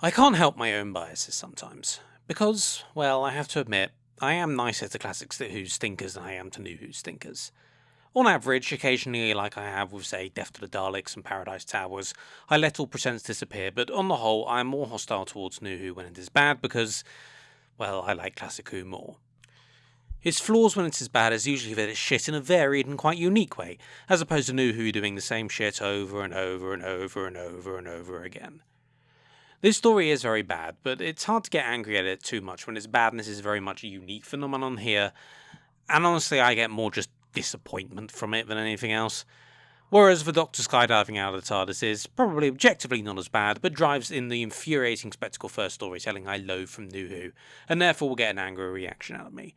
I can't help my own biases sometimes, because, well, I have to admit, I am nicer to classic Who stinkers than I am to new Who stinkers. On average, occasionally, like I have with, say, Death to the Daleks and Paradise Towers, I let all pretense disappear, but on the whole, I am more hostile towards New Who when it is bad because, well, I like classic Who more. Its flaws when it is bad is usually that it's shit in a varied and quite unique way, as opposed to New Who doing the same shit over and over and over and over and over again. This story is very bad, but it's hard to get angry at it too much when its badness is very much a unique phenomenon here, and honestly I get more just disappointment from it than anything else. Whereas the Doctor skydiving out of the TARDIS is probably objectively not as bad, but drives in the infuriating spectacle first storytelling I loathe from New Who, and therefore will get an angry reaction out of me.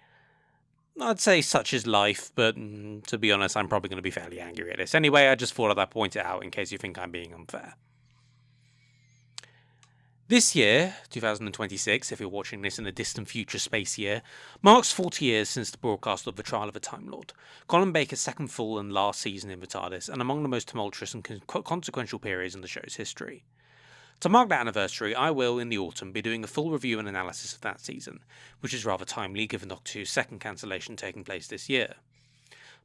I'd say such is life, but to be honest, I'm probably going to be fairly angry at this. Anyway, I just thought I'd point it out in case you think I'm being unfair. This year, 2026, if you're watching this in a distant future space year, marks 40 years since the broadcast of The Trial of a Time Lord, Colin Baker's second full and last season in the TARDIS, and among the most tumultuous and consequential periods in the show's history. To mark that anniversary, I will, in the autumn, be doing a full review and analysis of that season, which is rather timely given Doctor Who's second cancellation taking place this year.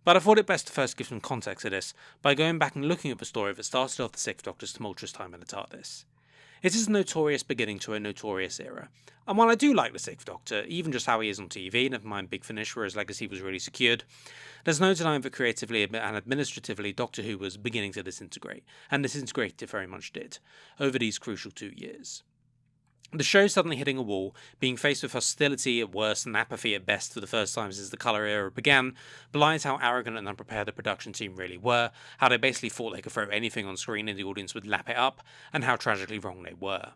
But I thought it best to first give some context to this by going back and looking at the story that started off the Sixth Doctor's tumultuous time in the TARDIS. It is a notorious beginning to a notorious era, and while I do like the Sixth Doctor, even just how he is on TV, never mind Big Finish where his legacy was really secured, there's no denying that creatively and administratively Doctor Who was beginning to disintegrate, and disintegrate it very much did, over these crucial 2 years. The show suddenly hitting a wall, being faced with hostility at worst and apathy at best for the first time since the Colour era began, belies how arrogant and unprepared the production team really were, how they basically thought they could throw anything on screen and the audience would lap it up, and how tragically wrong they were.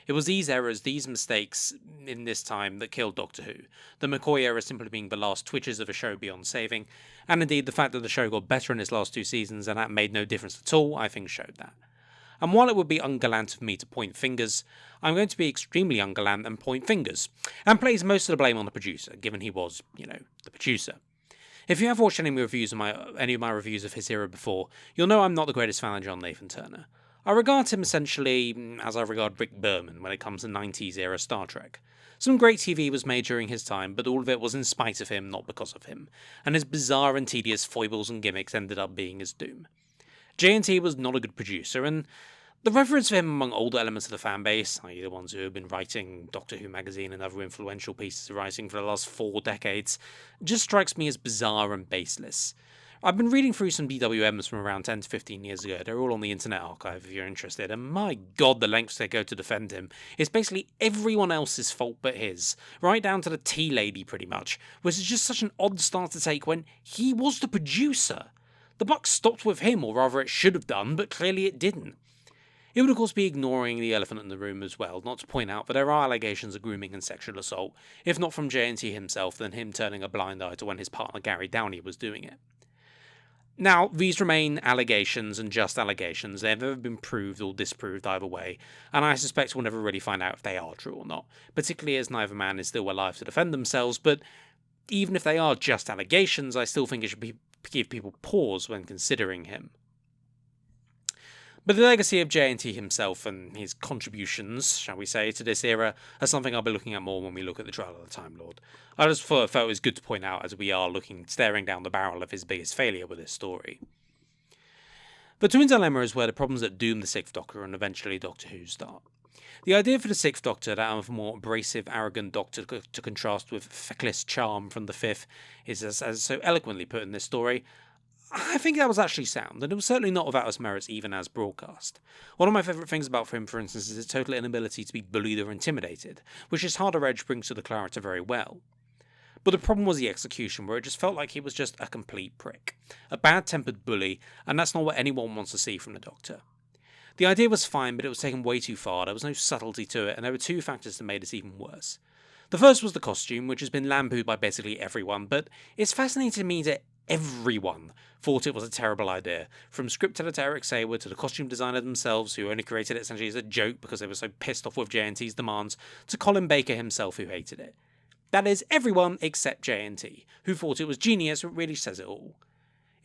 It was these errors, these mistakes in this time that killed Doctor Who, the McCoy era simply being the last twitches of a show beyond saving, and indeed the fact that the show got better in its last 2 seasons and that made no difference at all, I think showed that. And while it would be ungallant of me to point fingers, I'm going to be extremely ungallant and point fingers, and place most of the blame on the producer, given he was, the producer. If you have watched any of my reviews of his era before, you'll know I'm not the greatest fan of John Nathan Turner. I regard him essentially as I regard Rick Berman when it comes to 90s era Star Trek. Some great TV was made during his time, but all of it was in spite of him, not because of him, and his bizarre and tedious foibles and gimmicks ended up being his doom. J&T was not a good producer, and the reverence for him among older elements of the fanbase, i.e. the ones who have been writing Doctor Who magazine and other influential pieces of writing for the last 4 decades, just strikes me as bizarre and baseless. I've been reading through some DWMs from around 10 to 15 years ago. They're all on the Internet Archive if you're interested, and my god, the lengths they go to defend him. It's basically everyone else's fault but his, right down to the tea lady pretty much, which is just such an odd stance to take when he was the producer. The buck stopped with him, or rather it should have done, but clearly it didn't. It would of course be ignoring the elephant in the room as well, not to point out that there are allegations of grooming and sexual assault, if not from J&T himself, then him turning a blind eye to when his partner Gary Downey was doing it. Now, these remain allegations and just allegations. They've never been proved or disproved either way, and I suspect we'll never really find out if they are true or not, particularly as neither man is still alive to defend themselves, but even if they are just allegations, I still think it should give people pause when considering him. But the legacy of J&T himself and his contributions, shall we say, to this era are something I'll be looking at more when we look at the Trial of the Time Lord. I just felt it was good to point out as we are staring down the barrel of his biggest failure with this story. The Twin Dilemma is where the problems that doom the Sixth Doctor and eventually Doctor Who start. The idea for the Sixth Doctor, that of a more abrasive, arrogant Doctor to contrast with feckless charm from the Fifth, is as so eloquently put in this story. I think that was actually sound, and it was certainly not without its merits even as broadcast. One of my favourite things about him, for instance, is his total inability to be bullied or intimidated, which his harder edge brings to the character very well. But the problem was the execution, where it just felt like he was just a complete prick. A bad-tempered bully, and that's not what anyone wants to see from the Doctor. The idea was fine, but it was taken way too far, there was no subtlety to it, and there were 2 factors that made it even worse. The first was the costume, which has been lampooned by basically everyone, but it's fascinating to me that everyone thought it was a terrible idea, from script editor Eric Sayward to the costume designer themselves, who only created it essentially as a joke because they were so pissed off with J&T's demands, to Colin Baker himself, who hated it. That is, everyone except J&T, who thought it was genius, but really says it all.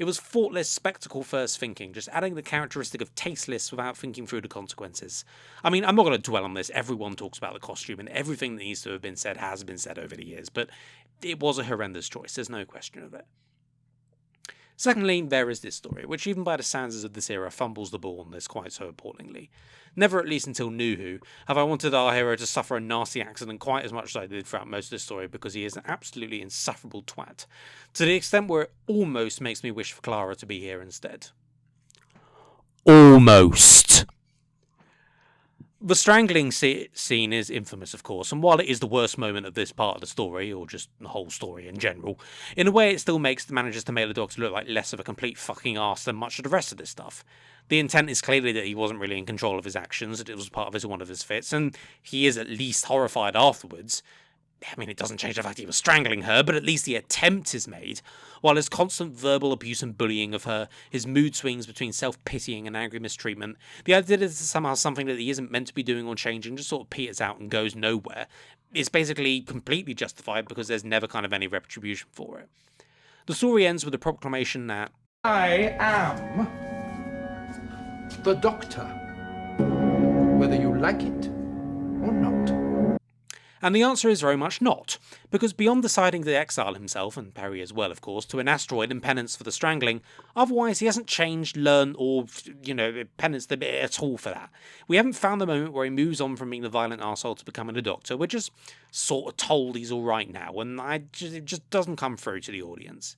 It was thoughtless, spectacle-first thinking, just adding the characteristic of tasteless without thinking through the consequences. I mean, I'm not going to dwell on this. Everyone talks about the costume, and everything that needs to have been said has been said over the years, but it was a horrendous choice. There's no question of it. Secondly, there is this story, which even by the standards of this era fumbles the ball on this quite so appallingly. Never, at least until New Who, have I wanted our hero to suffer a nasty accident quite as much as I did throughout most of the story, because he is an absolutely insufferable twat, to the extent where it almost makes me wish for Clara to be here instead. Almost. The strangling scene is infamous, of course, and while it is the worst moment of this part of the story, or just the whole story in general, in a way it still manages to make the Doctor look like less of a complete fucking arse than much of the rest of this stuff. The intent is clearly that he wasn't really in control of his actions, that it was part of one of his fits, and he is at least horrified afterwards. I mean, it doesn't change the fact he was strangling her, but at least the attempt is made, while his constant verbal abuse and bullying of her, his mood swings between self-pitying and angry mistreatment, the idea that it's somehow something that he isn't meant to be doing or changing just sort of peters out and goes nowhere, is basically completely justified because there's never kind of any retribution for it. The story ends with a proclamation that I am the Doctor, whether you like it or not. And the answer is very much not, because beyond deciding to exile himself, and Peri as well of course, to an asteroid in penance for the strangling, otherwise he hasn't changed, learned, or, penanced a bit at all for that. We haven't found the moment where he moves on from being the violent arsehole to becoming a Doctor. We're just sort of told he's alright now, and it just doesn't come through to the audience.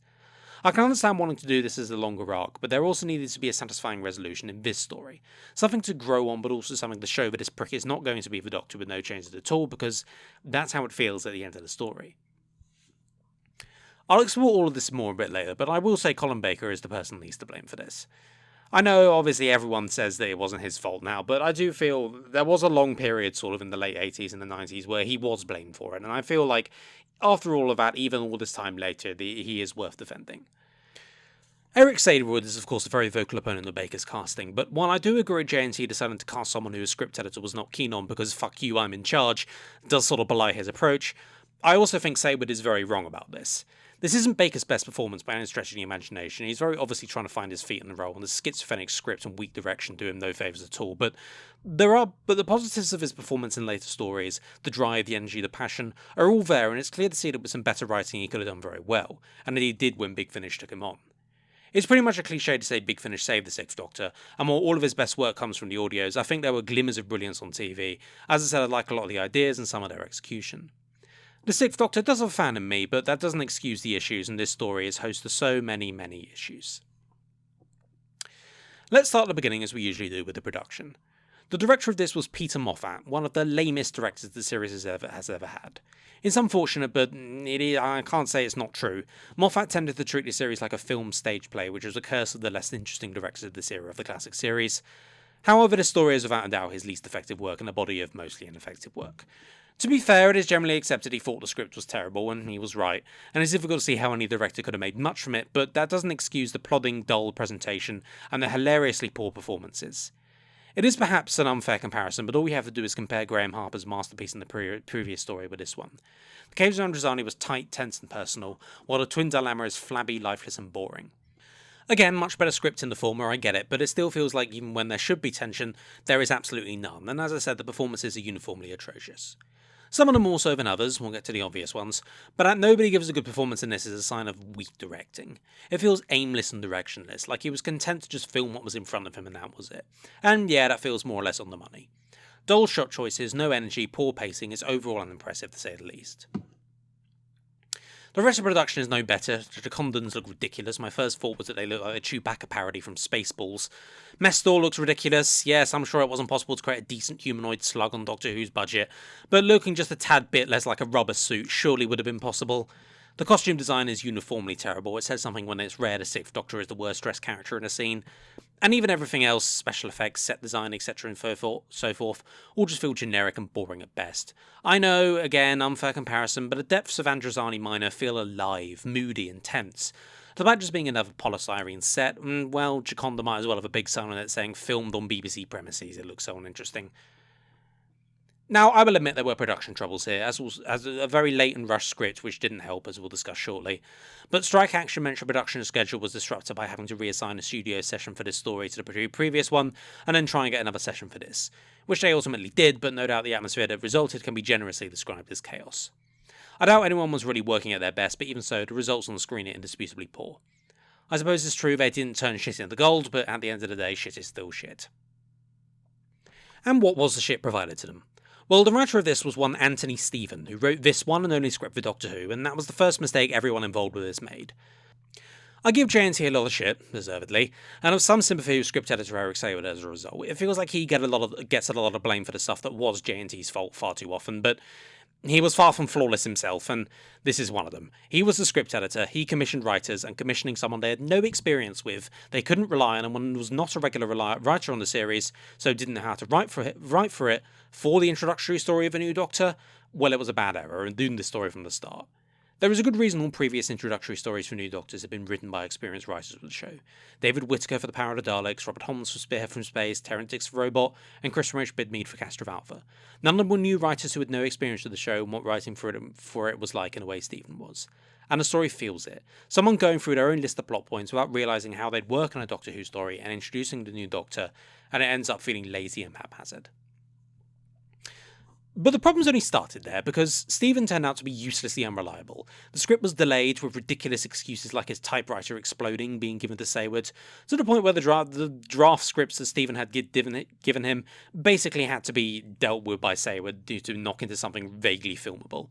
I can understand wanting to do this as a longer arc, but there also needed to be a satisfying resolution in this story. Something to grow on, but also something to show that this prick is not going to be the Doctor with no changes at all, because that's how it feels at the end of the story. I'll explore all of this more a bit later, but I will say Colin Baker is the person least to blame for this. I know, obviously, everyone says that it wasn't his fault now, but I do feel there was a long period sort of in the late 80s and the 90s where he was blamed for it, and I feel like after all of that, even all this time later, he is worth defending. Eric Sadewood is of course a very vocal opponent of Baker's casting, but while I do agree JNT deciding to cast someone who a script editor was not keen on because fuck you, I'm in charge, does sort of belie his approach, I also think Sadewood is very wrong about this. This isn't Baker's best performance by any stretch of the imagination. He's very obviously trying to find his feet in the role, and the schizophrenic script and weak direction do him no favours at all. But the positives of his performance in later stories, the drive, the energy, the passion, are all there, and it's clear to see that with some better writing he could have done very well, and that he did when Big Finish took him on. It's pretty much a cliche to say Big Finish saved the Sixth Doctor, and while all of his best work comes from the audios, I think there were glimmers of brilliance on TV. As I said, I like a lot of the ideas and some of their execution. The Sixth Doctor does have a fan in me, but that doesn't excuse the issues, and this story is host to so many, many issues. Let's start at the beginning as we usually do with the production. The director of this was Peter Moffatt, one of the lamest directors the series has ever had. It's unfortunate, but I can't say it's not true. Moffatt tended to treat the series like a film stage play, which was a curse of the less interesting directors of this era of the classic series. However, this story is without a doubt his least effective work and a body of mostly ineffective work. To be fair, it is generally accepted he thought the script was terrible, and he was right, and it's difficult to see how any director could have made much from it, but that doesn't excuse the plodding, dull presentation and the hilariously poor performances. It is perhaps an unfair comparison, but all we have to do is compare Graham Harper's masterpiece in the previous story with this one. The Caves of Androzani was tight, tense and personal, while the Twin Dilemma is flabby, lifeless and boring. Again, much better script in the former, I get it, but it still feels like even when there should be tension, there is absolutely none, and as I said, the performances are uniformly atrocious. Some of them more so than others, we'll get to the obvious ones, but nobody gives a good performance in this as a sign of weak directing. It feels aimless and directionless, like he was content to just film what was in front of him and that was it. And yeah, that feels more or less on the money. Dull shot choices, no energy, poor pacing is overall unimpressive to say the least. The rest of the production is no better. The Condons look ridiculous. My first thought was that they look like a Chewbacca parody from Spaceballs. Mestor looks ridiculous. Yes, I'm sure it wasn't possible to create a decent humanoid slug on Doctor Who's budget, but looking just a tad bit less like a rubber suit surely would have been possible. The costume design is uniformly terrible. It says something when it's rare the Sixth Doctor is the worst dressed character in a scene. And even everything else, special effects, set design, etc. and so forth, all just feel generic and boring at best. I know, again, unfair comparison, but the depths of Androzani Minor feel alive, moody and tense. Despite just being another polystyrene set, well, Gioconda might as well have a big sign on it saying filmed on BBC premises. It looks so uninteresting. Now, I will admit there were production troubles here, as a very late and rushed script, which didn't help, as we'll discuss shortly. But Strike Action mentioned production schedule was disrupted by having to reassign a studio session for this story to the previous one, and then try and get another session for this, which they ultimately did, but no doubt the atmosphere that resulted can be generously described as chaos. I doubt anyone was really working at their best, but even so, the results on the screen are indisputably poor. I suppose it's true they didn't turn shit into gold, but at the end of the day, shit is still shit. And what was the shit provided to them? Well, the writer of this was one Anthony Stephen, who wrote this one and only script for Doctor Who, and that was the first mistake everyone involved with this made. I give JNT a lot of shit, deservedly, and have some sympathy with script editor Eric Sayward as a result. It feels like he gets a lot of blame for the stuff that was JNT's fault far too often, but he was far from flawless himself, and this is one of them. He was the script editor, he commissioned writers, and commissioning someone they had no experience with, they couldn't rely on, and one was not a regular writer on the series, so didn't know how to write for it for the introductory story of a new Doctor, well, it was a bad error, and doomed the story from the start. There is a good reason all previous introductory stories for New Doctors have been written by experienced writers of the show. David Whittaker for The Power of the Daleks, Robert Holmes for Spearhead from Space, Terence Dix for Robot, and Christopher H. Bidmead for Castor Alpha. None of them were new writers who had no experience of the show and what writing for it was like in a way Stephen was. And the story feels it. Someone going through their own list of plot points without realising how they'd work on a Doctor Who story and introducing the new Doctor, and it ends up feeling lazy and haphazard. But the problems only started there, because Stephen turned out to be uselessly unreliable. The script was delayed, with ridiculous excuses like his typewriter exploding being given to Sayward, to the point where the draft scripts that Stephen had given him basically had to be dealt with by Sayward due to knock into something vaguely filmable.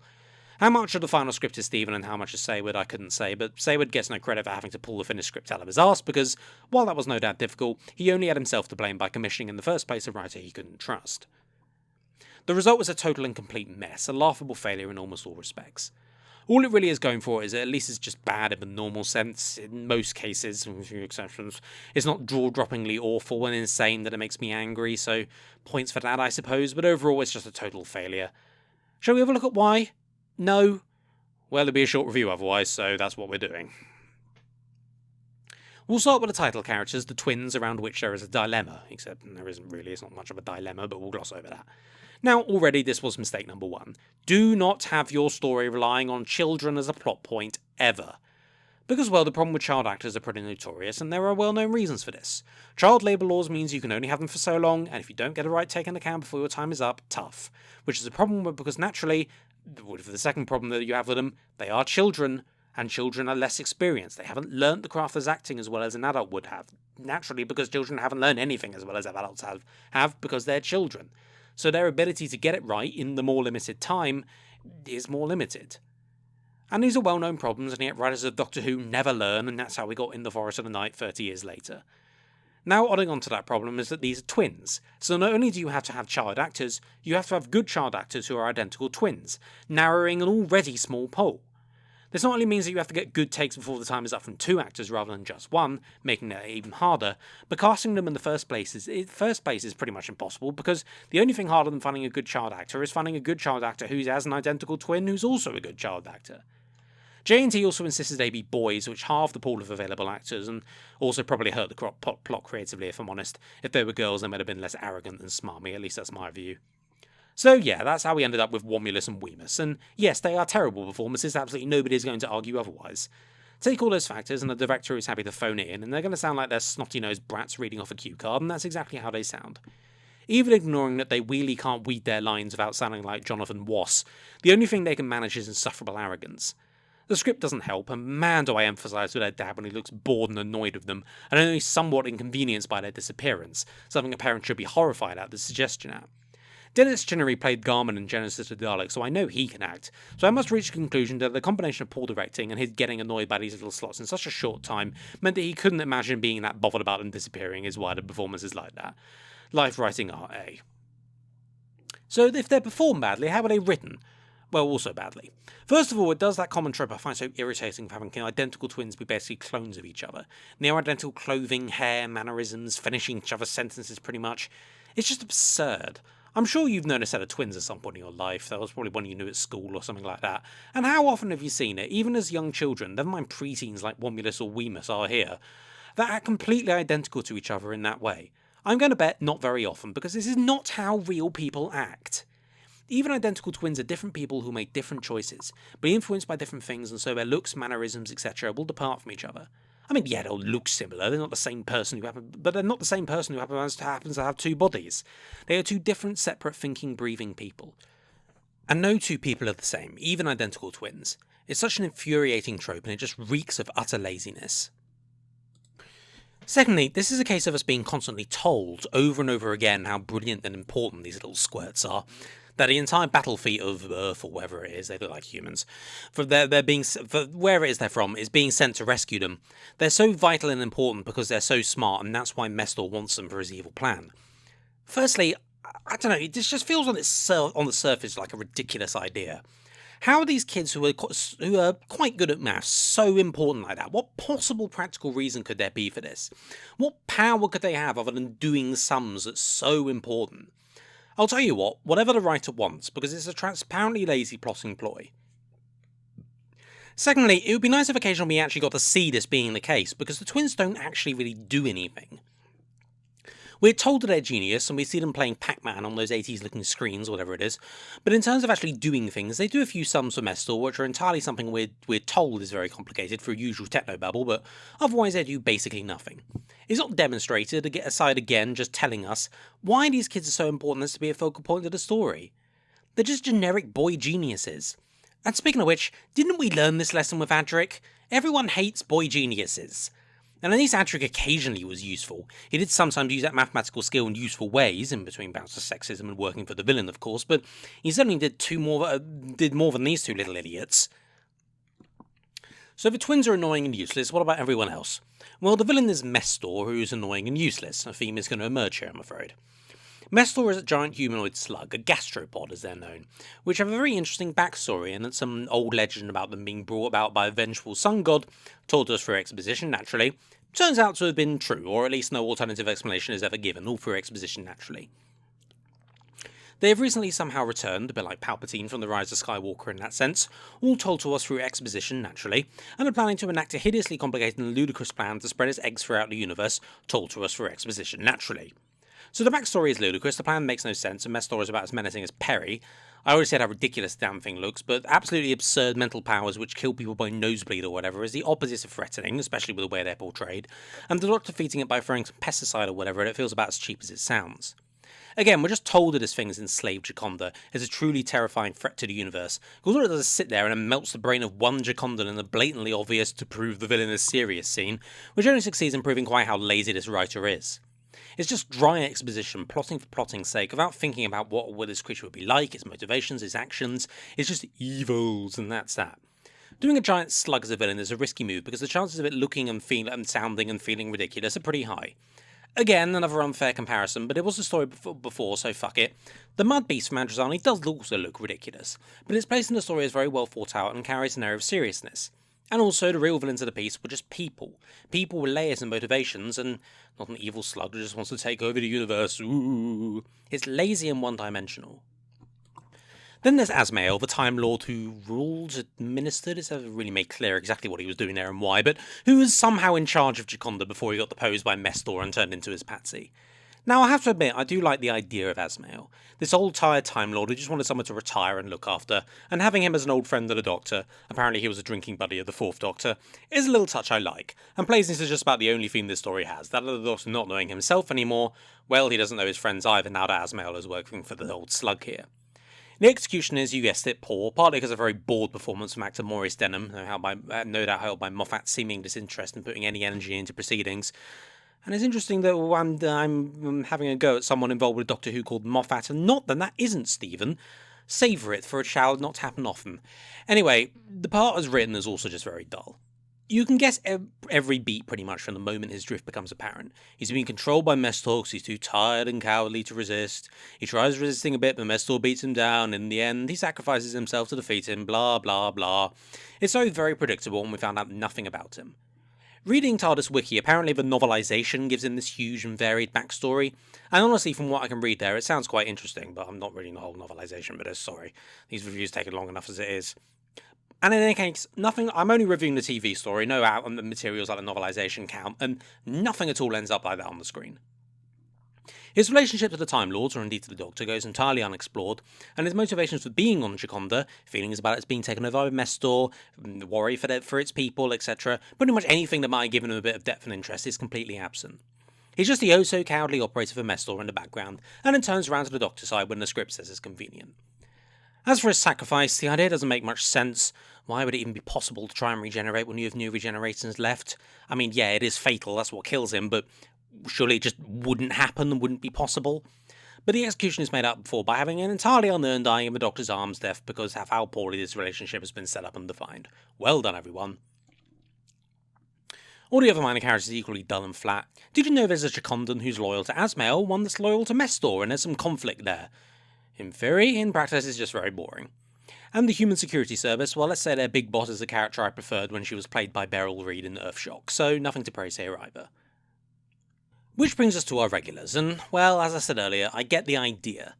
How much of the final script is Stephen and how much is Sayward, I couldn't say, but Sayward gets no credit for having to pull the finished script out of his arse, because, while that was no doubt difficult, he only had himself to blame by commissioning in the first place a writer he couldn't trust. The result was a total and complete mess, a laughable failure in almost all respects. All it really is going for is at least it's just bad in the normal sense, in most cases, with a few exceptions. It's not jaw-droppingly awful and insane that it makes me angry, so points for that I suppose, but overall it's just a total failure. Shall we have a look at why? No? Well, it'll be a short review otherwise, so that's what we're doing. We'll start with the title characters, the twins, around which there is a dilemma, except there isn't really, it's not much of a dilemma, but we'll gloss over that. Now, already this was mistake number one. Do not have your story relying on children as a plot point, ever. Because, well, the problem with child actors are pretty notorious, and there are well-known reasons for this. Child labour laws means you can only have them for so long, and if you don't get the right take into account before your time is up, tough. Which is a problem because naturally, for the second problem that you have with them, they are children, and children are less experienced. They haven't learnt the craft of acting as well as an adult would have. Naturally, because children haven't learned anything as well as adults have because they're children. So their ability to get it right in the more limited time is more limited. And these are well-known problems, and yet writers of Doctor Who never learn, and that's how we got In the Forest of the Night 30 years later. Now, adding on to that problem is that these are twins. So not only do you have to have child actors, you have to have good child actors who are identical twins, narrowing an already small pool. This not only means that you have to get good takes before the time is up from 2 actors rather than just 1, making it even harder, but casting them in the first place is pretty much impossible, because the only thing harder than finding a good child actor is finding a good child actor who has an identical twin who's also a good child actor. J&T also insisted they be boys, which halved the pool of available actors, and also probably hurt the plot creatively, if I'm honest. If they were girls, they might have been less arrogant and smarmy, at least that's my view. So yeah, that's how we ended up with Womulus and Wemyss, and yes, they are terrible performances, absolutely nobody is going to argue otherwise. Take all those factors, and the director is happy to phone it in, and they're going to sound like they're snotty-nosed brats reading off a cue card, and that's exactly how they sound. Even ignoring that they really can't weed their lines without sounding like Jonathan Wass, the only thing they can manage is insufferable arrogance. The script doesn't help, and man do I empathise with their dad when he looks bored and annoyed with them, and only somewhat inconvenienced by their disappearance, something a parent should be horrified at the suggestion at. Dennis Chinnery played Garman in Genesis of the Daleks, so I know he can act, so I must reach the conclusion that the combination of poor directing and his getting annoyed by these little slots in such a short time meant that he couldn't imagine being that bothered about them disappearing is why the performance is like that. Life writing RA. So if they're performed badly, how are they written? Well, also badly. First of all, it does that common trope I find so irritating of having identical twins be basically clones of each other. Near identical clothing, hair, mannerisms, finishing each other's sentences pretty much. It's just absurd. I'm sure you've known a set of twins at some point in your life. That was probably one you knew at school or something like that. And how often have you seen it, even as young children, never mind preteens like Womulus or Wemyss are here, that are completely identical to each other in that way? I'm going to bet not very often, because this is not how real people act. even identical twins are different people who make different choices, but influenced by different things, and so their looks, mannerisms, etc. will depart from each other. I mean, yeah, they'll look similar. They're not the same person who happens to have two bodies. They are two different, separate, thinking, breathing people. And no two people are the same, even identical twins. It's such an infuriating trope, and it just reeks of utter laziness. Secondly, this is a case of us being constantly told over and over again how brilliant and important these little squirts are. That the entire battlefield of Earth, or wherever it is, they look like humans, for wherever it is they're from, is being sent to rescue them. They're so vital and important because they're so smart, and that's why Mestor wants them for his evil plan. Firstly, I don't know, this just feels on the surface like a ridiculous idea. How are these kids who are quite good at maths so important like that? What possible practical reason could there be for this? What power could they have other than doing sums that's so important? I'll tell you what, whatever the writer wants, because it's a transparently lazy plotting ploy. Secondly, it would be nice if occasionally we actually got to see this being the case, because the twins don't actually really do anything. We're told that they're genius, and we see them playing Pac-Man on those 80s-looking screens, or whatever it is, but in terms of actually doing things, they do a few sums for Mestor, which are entirely something we're told is very complicated for usual technobabble, but otherwise they do basically nothing. It's not demonstrated, aside again just telling us why these kids are so important as to be a focal point of the story. They're just generic boy geniuses. And speaking of which, didn't we learn this lesson with Adric? Everyone hates boy geniuses. And at least Adric occasionally was useful. He did sometimes use that mathematical skill in useful ways, in between bouts of sexism and working for the villain, of course, but he certainly did more than these two little idiots. So if the twins are annoying and useless, what about everyone else? Well, the villain is Mestor, who's annoying and useless. A theme is going to emerge here, I'm afraid. Mestor is a giant humanoid slug, a gastropod as they're known, which have a very interesting backstory, and it's some old legend about them being brought about by a vengeful sun god, told to us through exposition naturally, turns out to have been true, or at least no alternative explanation is ever given, all through exposition naturally. They have recently somehow returned, a bit like Palpatine from The Rise of Skywalker in that sense, all told to us through exposition naturally, and are planning to enact a hideously complicated and ludicrous plan to spread its eggs throughout the universe, told to us through exposition naturally. So the backstory is ludicrous, the plan makes no sense, and Mestor is about as menacing as Peri. I already said how ridiculous the damn thing looks, but absolutely absurd mental powers which kill people by nosebleed or whatever is the opposite of threatening, especially with the way they're portrayed, and the Doctor defeating it by throwing some pesticide or whatever, and it feels about as cheap as it sounds. Again, we're just told that this thing has enslaved Gioconda as a truly terrifying threat to the universe, because all it does is sit there and it melts the brain of one Giocondan in a blatantly obvious to prove the villain is serious scene, which only succeeds in proving quite how lazy this writer is. It's just dry exposition, plotting for plotting's sake, without thinking about what this creature would be like, its motivations, its actions. It's just evils, and that's that. Doing a giant slug as a villain is a risky move because the chances of it looking and sounding and feeling ridiculous are pretty high. Again, another unfair comparison, but it was a story before, so fuck it. The Mud Beast from Androzani does also look ridiculous, but its place in the story is very well thought out and carries an air of seriousness. And also, the real villains of the piece were just people. People with layers and motivations, and not an evil slug that just wants to take over the universe. Ooh. It's lazy and one-dimensional. Then there's Asmael, the Time Lord who ruled, administered, it's never really made clear exactly what he was doing there and why, but who was somehow in charge of Gioconda before he got deposed by Mestor and turned into his patsy. Now, I have to admit, I do like the idea of Asmael, this old tired Time Lord who just wanted someone to retire and look after, and having him as an old friend of the Doctor, apparently he was a drinking buddy of the Fourth Doctor, is a little touch I like, and plays into just about the only theme this story has, that of the Doctor not knowing himself anymore. Well, he doesn't know his friends either now that Asmael is working for the old slug here. The execution is, you guessed it, poor, partly because of a very bored performance from actor Maurice Denham, no doubt helped by Moffatt's seeming disinterest in putting any energy into proceedings. And it's interesting that I'm having a go at someone involved with Doctor Who called Moffatt, and not that isn't Stephen. Savour it, for it shall not happen often. Anyway, the part as written is also just very dull. You can guess every beat pretty much from the moment his drift becomes apparent. He's being controlled by Mestor because he's too tired and cowardly to resist. He tries resisting a bit, but Mestor beats him down. In the end, he sacrifices himself to defeat him, blah, blah, blah. It's so very predictable, and we found out nothing about him. Reading TARDIS Wiki, apparently the novelisation gives him this huge and varied backstory, and honestly from what I can read there it sounds quite interesting, but I'm not reading the whole novelisation, but sorry, these reviews take long enough as it is. And in any case, I'm only reviewing the TV story, no materials like the novelisation count, and nothing at all ends up like that on the screen. His relationship to the Time Lords, or indeed to the Doctor, goes entirely unexplored, and his motivations for being on Gioconda, feelings about it being taken over by Mestor, worry for its people, etc., pretty much anything that might have given him a bit of depth and interest is completely absent. He's just the oh-so-cowardly operator for Mestor in the background, and then turns around to the Doctor's side when the script says it's convenient. As for his sacrifice, the idea doesn't make much sense. Why would it even be possible to try and regenerate when you have new regenerations left? I mean, yeah, it is fatal, that's what kills him, but surely it just wouldn't happen and wouldn't be possible. But the execution is made up for by having an entirely unearned dying in the Doctor's arms death because of how poorly this relationship has been set up and defined. Well done, everyone. All the other minor characters are equally dull and flat. Did you know there's a Giocondan who's loyal to Asmael, one that's loyal to Mestor, and there's some conflict there? In theory, in practice, it's just very boring. And the Human Security Service, well, let's say their big boss is a character I preferred when she was played by Beryl Reid in Earthshock, so nothing to praise here either. Which brings us to our regulars, and, well, as I said earlier, I get the idea.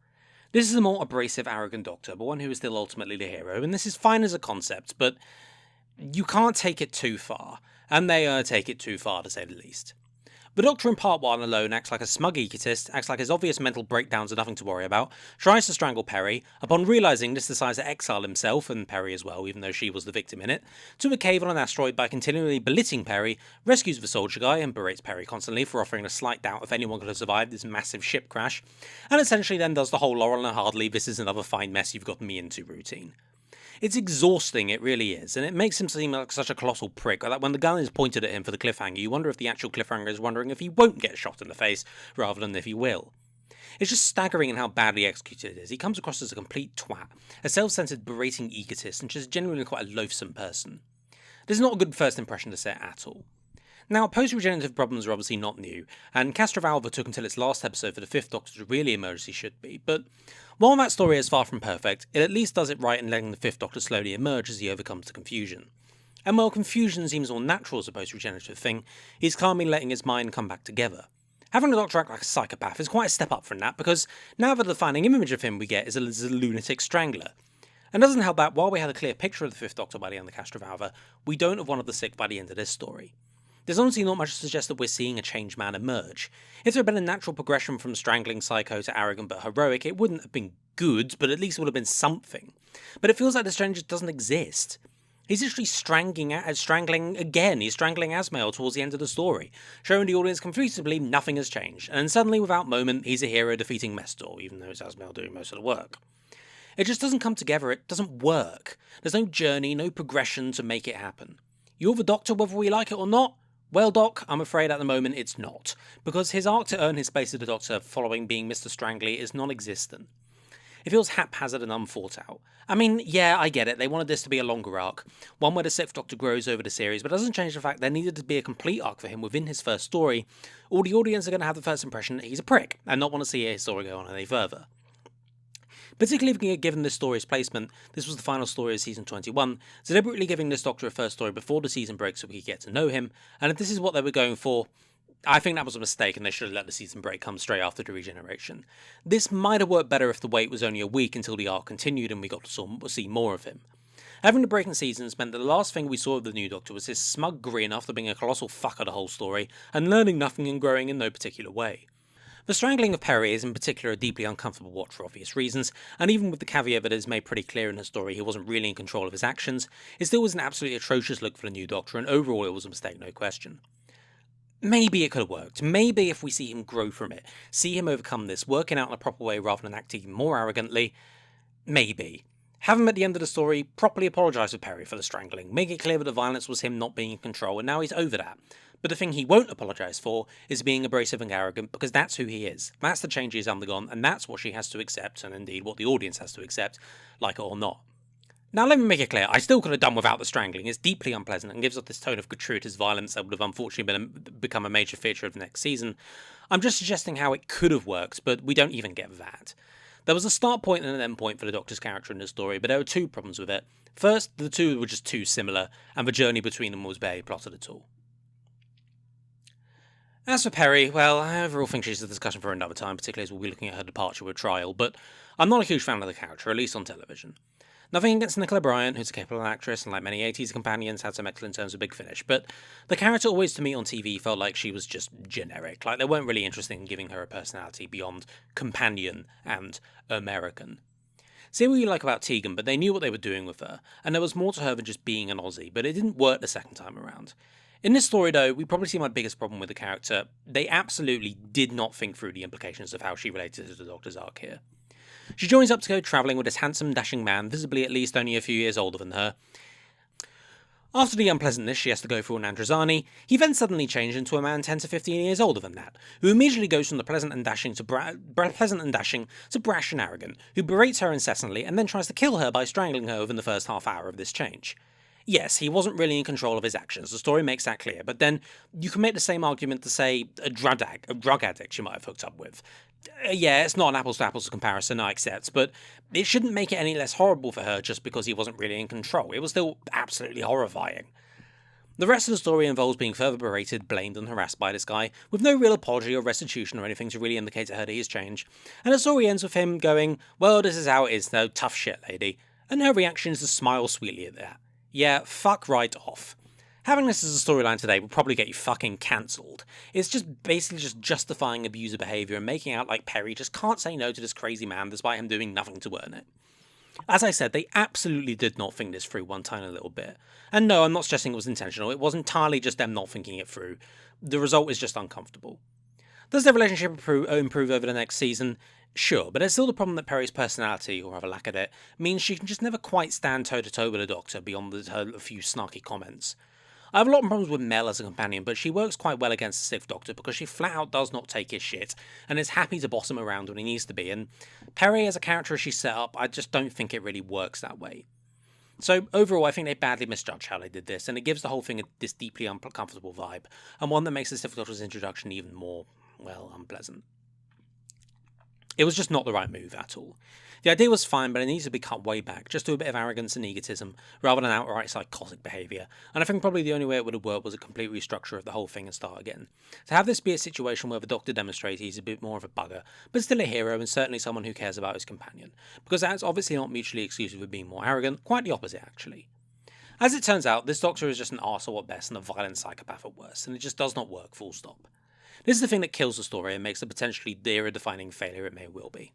This is a more abrasive, arrogant Doctor, but one who is still ultimately the hero, and this is fine as a concept, but you can't take it too far, and they take it too far to say the least. The Doctor in Part 1 alone acts like a smug egotist, acts like his obvious mental breakdowns are nothing to worry about, tries to strangle Peri, upon realising this decides to exile himself, and Peri as well, even though she was the victim in it, to a cave on an asteroid by continually belittling Peri, rescues the soldier guy and berates Peri constantly for offering a slight doubt if anyone could have survived this massive ship crash, and essentially then does the whole Laurel and Hardy this is another fine mess you've gotten me into routine. It's exhausting, it really is, and it makes him seem like such a colossal prick that when the gun is pointed at him for the cliffhanger, you wonder if the actual cliffhanger is wondering if he won't get shot in the face, rather than if he will. It's just staggering in how badly executed it is. He comes across as a complete twat, a self-centered, berating egotist, and just genuinely quite a loathsome person. This is not a good first impression to set at all. Now, post-regenerative problems are obviously not new, and Castrovalva took until its last episode for the Fifth Doctor to really emerge as he should be, but while that story is far from perfect, it at least does it right in letting the Fifth Doctor slowly emerge as he overcomes the confusion. And while confusion seems more natural as a post-regenerative thing, he's calmly letting his mind come back together. Having the Doctor act like a psychopath is quite a step up from that, because now the defining image of him we get is a lunatic strangler. And doesn't help that while we had a clear picture of the Fifth Doctor by the end of Castrovalva, we don't have one of the Sixth by the end of this story. There's honestly not much to suggest that we're seeing a changed man emerge. If there had been a natural progression from strangling psycho to arrogant but heroic, it wouldn't have been good, but at least it would have been something. But it feels like the stranger doesn't exist. He's literally strangling again. He's strangling Asmael towards the end of the story, showing the audience confusedly nothing has changed, and suddenly, without moment, he's a hero defeating Mestor, even though it's Asmael doing most of the work. It just doesn't come together, it doesn't work. There's no journey, no progression to make it happen. You're the Doctor whether we like it or not? Well, Doc, I'm afraid at the moment it's not, because his arc to earn his space as the Doctor following being Mr. Strangly is non-existent. It feels haphazard and unthought out. I mean, yeah, I get it, they wanted this to be a longer arc, one where the Sixth Doctor grows over the series, but it doesn't change the fact there needed to be a complete arc for him within his first story, or the audience are going to have the first impression that he's a prick, and not want to see his story go on any further. Particularly given this story's placement, this was the final story of season 21, deliberately giving this Doctor a first story before the season break so we could get to know him, and if this is what they were going for, I think that was a mistake and they should have let the season break come straight after the regeneration. This might have worked better if the wait was only a week until the arc continued and we got to see more of him. Having the break in seasons meant that the last thing we saw of the new Doctor was his smug grin after being a colossal fucker the whole story, and learning nothing and growing in no particular way. The strangling of Peri is in particular a deeply uncomfortable watch for obvious reasons, and even with the caveat that it is made pretty clear in the story he wasn't really in control of his actions, it still was an absolutely atrocious look for the new Doctor, and overall it was a mistake, no question. Maybe it could have worked. Maybe if we see him grow from it, see him overcome this, working out in a proper way rather than acting even more arrogantly, maybe. Have him at the end of the story properly apologise to Peri for the strangling, make it clear that the violence was him not being in control, and now he's over that. But the thing he won't apologise for is being abrasive and arrogant, because that's who he is. That's the change he's undergone, and that's what she has to accept, and indeed what the audience has to accept, like it or not. Now let me make it clear, I still could have done without the strangling. It's deeply unpleasant and gives off this tone of gratuitous violence that would have unfortunately become a major feature of the next season. I'm just suggesting how it could have worked, but we don't even get that. There was a start point and an end point for the Doctor's character in the story, but there were two problems with it. First, the two were just too similar, and the journey between them was barely plotted at all. As for Peri, well, I overall think she's a discussion for another time, particularly as we'll be looking at her departure with Trial, but I'm not a huge fan of the character, at least on television. Nothing against Nicola Bryant, who's a capable actress and like many 80s companions had some excellent terms of Big Finish, but the character always to me on TV felt like she was just generic, like they weren't really interested in giving her a personality beyond companion and American. Say what you like about Tegan, but they knew what they were doing with her, and there was more to her than just being an Aussie, but it didn't work the second time around. In this story though, we probably see my biggest problem with the character. They absolutely did not think through the implications of how she related to the Doctor's arc here. She joins up to go travelling with this handsome, dashing man, visibly at least only a few years older than her. After the unpleasantness she has to go through on Androzani, he then suddenly changes into a man 10 to 15 years older than that, who immediately goes from the pleasant and dashing to brash and arrogant, who berates her incessantly and then tries to kill her by strangling her within the first half hour of this change. Yes, he wasn't really in control of his actions, the story makes that clear, but then you can make the same argument to, say, a drug addict she might have hooked up with. Yeah, it's not an apples-to-apples comparison, I accept, but it shouldn't make it any less horrible for her just because he wasn't really in control. It was still absolutely horrifying. The rest of the story involves being further berated, blamed and harassed by this guy, with no real apology or restitution or anything to really indicate to her that he's changed, and the story ends with him going, "Well, this is how it is though, tough shit, lady," and her reaction is to smile sweetly at that. Yeah, fuck right off. Having this as a storyline today will probably get you fucking cancelled. It's just basically just justifying abuser behaviour and making out like Peri just can't say no to this crazy man despite him doing nothing to earn it. As I said, they absolutely did not think this through one tiny little bit. And no, I'm not suggesting it was intentional, it was entirely just them not thinking it through. The result is just uncomfortable. Does their relationship improve over the next season? Sure, but there's still the problem that Peri's personality, or rather lack of it, means she can just never quite stand toe-to-toe with the Doctor beyond her few snarky comments. I have a lot of problems with Mel as a companion, but she works quite well against the Sixth Doctor because she flat out does not take his shit, and is happy to boss him around when he needs to be, and Peri as a character as she's set up, I just don't think it really works that way. So overall, I think they badly misjudged how they did this, and it gives the whole thing this deeply uncomfortable vibe, and one that makes the Sixth Doctor's introduction even more, well, unpleasant. It was just not the right move at all. The idea was fine, but it needs to be cut way back, just to a bit of arrogance and egotism, rather than outright psychotic behaviour, and I think probably the only way it would have worked was a complete restructure of the whole thing and start again. To have this be a situation where the Doctor demonstrates he's a bit more of a bugger, but still a hero and certainly someone who cares about his companion, because that's obviously not mutually exclusive with being more arrogant, quite the opposite actually. As it turns out, this Doctor is just an arsehole at best and a violent psychopath at worst, and it just does not work, full stop. This is the thing that kills the story and makes the potentially era-defining failure it may well be.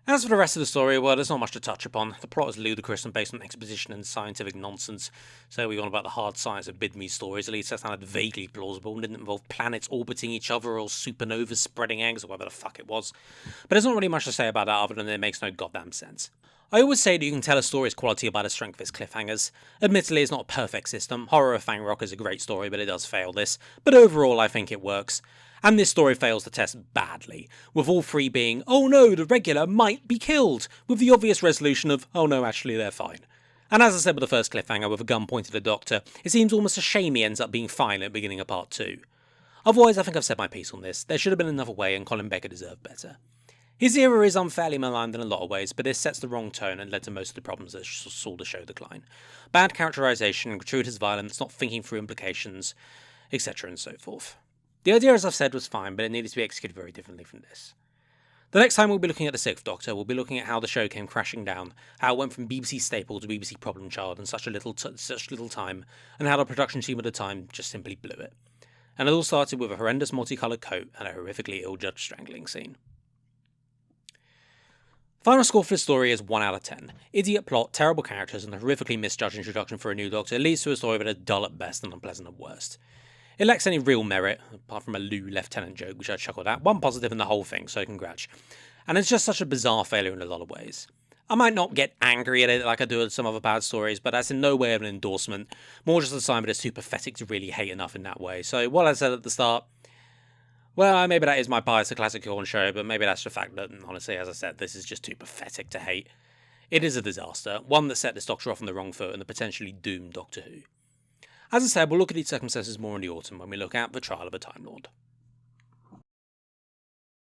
As for the rest of the story, well, there's not much to touch upon. The plot is ludicrous and based on exposition and scientific nonsense. So we on about the hard science of Bidme's stories, at least that sounded vaguely plausible and didn't involve planets orbiting each other or supernovas spreading eggs or whatever the fuck it was. But there's not really much to say about that other than it makes no goddamn sense. I always say that you can tell a story's quality by the strength of its cliffhangers. Admittedly, it's not a perfect system. Horror of Fang Rock is a great story, but it does fail this. But overall, I think it works. And this story fails the test badly, with all three being, oh no, the regular might be killed, with the obvious resolution of, oh no, actually they're fine. And as I said with the first cliffhanger with a gun pointed at the Doctor, it seems almost a shame he ends up being fine at the beginning of part 2. Otherwise, I think I've said my piece on this. There should have been another way, and Colin Baker deserved better. His era is unfairly maligned in a lot of ways, but this sets the wrong tone and led to most of the problems that saw the show decline. Bad characterisation, gratuitous violence, not thinking through implications, etc. and so forth. The idea, as I've said, was fine, but it needed to be executed very differently from this. The next time we'll be looking at the Sixth Doctor, we'll be looking at how the show came crashing down, how it went from BBC staple to BBC problem child in such little time, and how the production team at the time just simply blew it. And it all started with a horrendous multicoloured coat and a horrifically ill-judged strangling scene. Final score for this story is 1 out of 10. Idiot plot, terrible characters, and a horrifically misjudged introduction for a new Doctor leads to a story that is dull at best and unpleasant at worst. It lacks any real merit, apart from a Lou Lieutenant joke, which I chuckled at, one positive in the whole thing, so congrats. And it's just such a bizarre failure in a lot of ways. I might not get angry at it like I do with some other bad stories, but that's in no way of an endorsement, more just a sign that it's too pathetic to really hate enough in that way. So what I said at the start, well, maybe that is my bias to Classic Horn Show, but maybe that's the fact that, honestly, as I said, this is just too pathetic to hate. It is a disaster, one that set this Doctor off on the wrong foot and the potentially doomed Doctor Who. As I said, we'll look at these circumstances more in the autumn when we look at The Trial of a Time Lord.